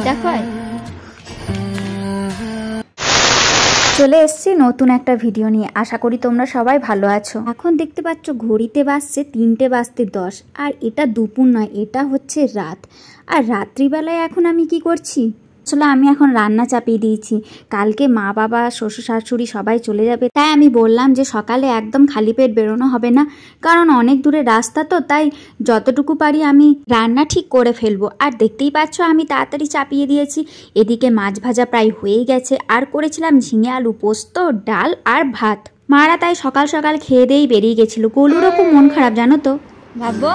দিদা কয়। চলে এসেছি নতুন একটা ভিডিও নিয়ে। আশা করি তোমরা সবাই ভালো আছো। এখন দেখতে পাচ্ছ ঘড়িতে বাজছে 3টে বাজতে 10, আর এটা দুপুর নয়, এটা হচ্ছে রাত। আর রাত্রিবেলায় এখন আমি কি করছি, আসলে আমি এখন রান্না চাপিয়ে দিয়েছি। কালকে মা বাবা শ্বশুর শাশুড়ি সবাই চলে যাবে, তাই আমি বললাম যে সকালে একদম খালি পেট বেরোনো হবে না, কারণ অনেক দূরে রাস্তা তো, তাই যতটুকু পারি আমি রান্না ঠিক করে ফেলবো। আর দেখতেই পাচ্ছ আমি তাড়াতাড়ি চাপিয়ে দিয়েছি। এদিকে মাছ ভাজা প্রায় হয়েই গেছে, আর করেছিলাম ঝিঙে আলু পোস্ত, ডাল আর ভাত। মারা তাই সকাল সকাল খেয়ে দিয়েই বেরিয়ে গেছিল। গোলুরও খুব মন খারাপ জানো তো। ভাববো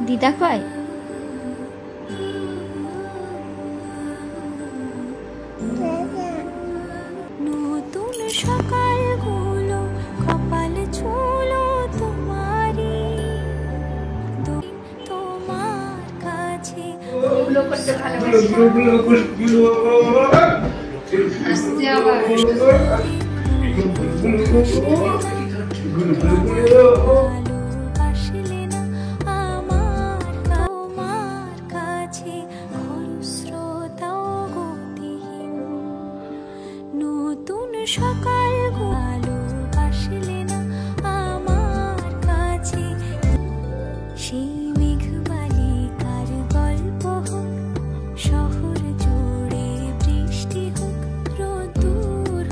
দিদা কয়। সকালগুলো কপাল ছুলো তোমারি, তোমার কাছে আসলে না আমার, তোমার কাছে খরস্রোতাও গতিহীন। নতুন সকাল আলো আসলে না আমার কাছে, সেই মেঘবালিকার গল্প হোক, শহর জুড়ে বৃষ্টি হোক, রোদ্দুর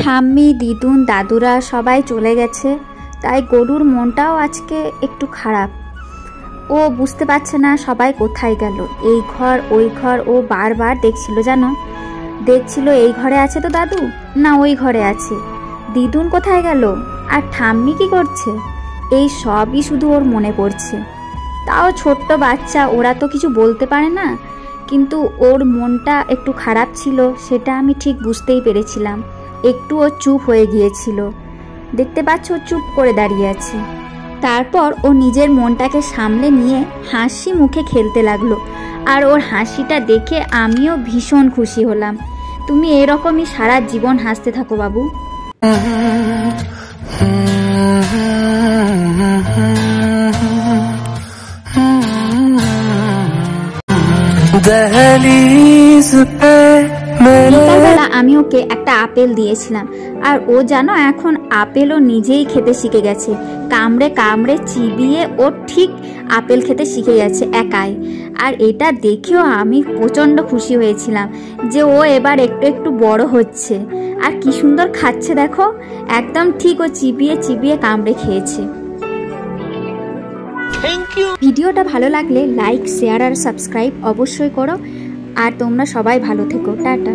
ঠাম্মি দিদুন দাদুরা সবাই চলে গেছে, তাই গরুর মনটাও আজকে একটু খারাপ। ও বুঝতে পারছে না সবাই কোথায় গেল। এই ঘর ওই ঘর ও বারবার দেখছিল, জানো, দেখছিল এই ঘরে আছে তো দাদু, না ওই ঘরে আছে, দিদুন কোথায় গেল, আর ঠাম্মি কি করছে, এই সবই শুধু ওর মনে পড়ছে। তাও ছোট্ট বাচ্চা, ওরা তো কিছু বলতে পারে না, কিন্তু ওর মনটা একটু খারাপ ছিল, সেটা আমি ঠিক বুঝতেই পেরেছিলাম। একটু ও চুপ হয়ে গিয়েছিল, দেখতে পাচ্ছ চুপ করে দাঁড়িয়ে আছে। তারপর ও নিজের মনটাকে সামলে নিয়ে হাসি মুখে খেলতে লাগলো, আর ওর হাসিটা দেখে আমিও ভীষণ খুশি হলাম। তুমি এরকমই সারা জীবন হাসতে থাকো বাবু। বিকালবেলা আমি ওকে একটা আপেল দিয়েছিলাম, আর ও জানো এখন আপেলও নিজেই খেতে শিখে গেছে। কামড়ে কামড়ে চিবিয়ে ও ঠিক আপেল খেতে শিখে গেছে একাই। আর এটা দেখেও আমি প্রচণ্ড খুশি হয়েছিলাম যে ও এবার একটু একটু বড় হচ্ছে, আর কি সুন্দর খাচ্ছে দেখো, একদম ঠিক ও চিবিয়ে চিবিয়ে কামড়ে খেয়েছে। ভিডিওটা ভালো লাগলে লাইক শেয়ার আর সাবস্ক্রাইব অবশ্যই করো, আর তোমরা সবাই ভালো থেকো। টাটা।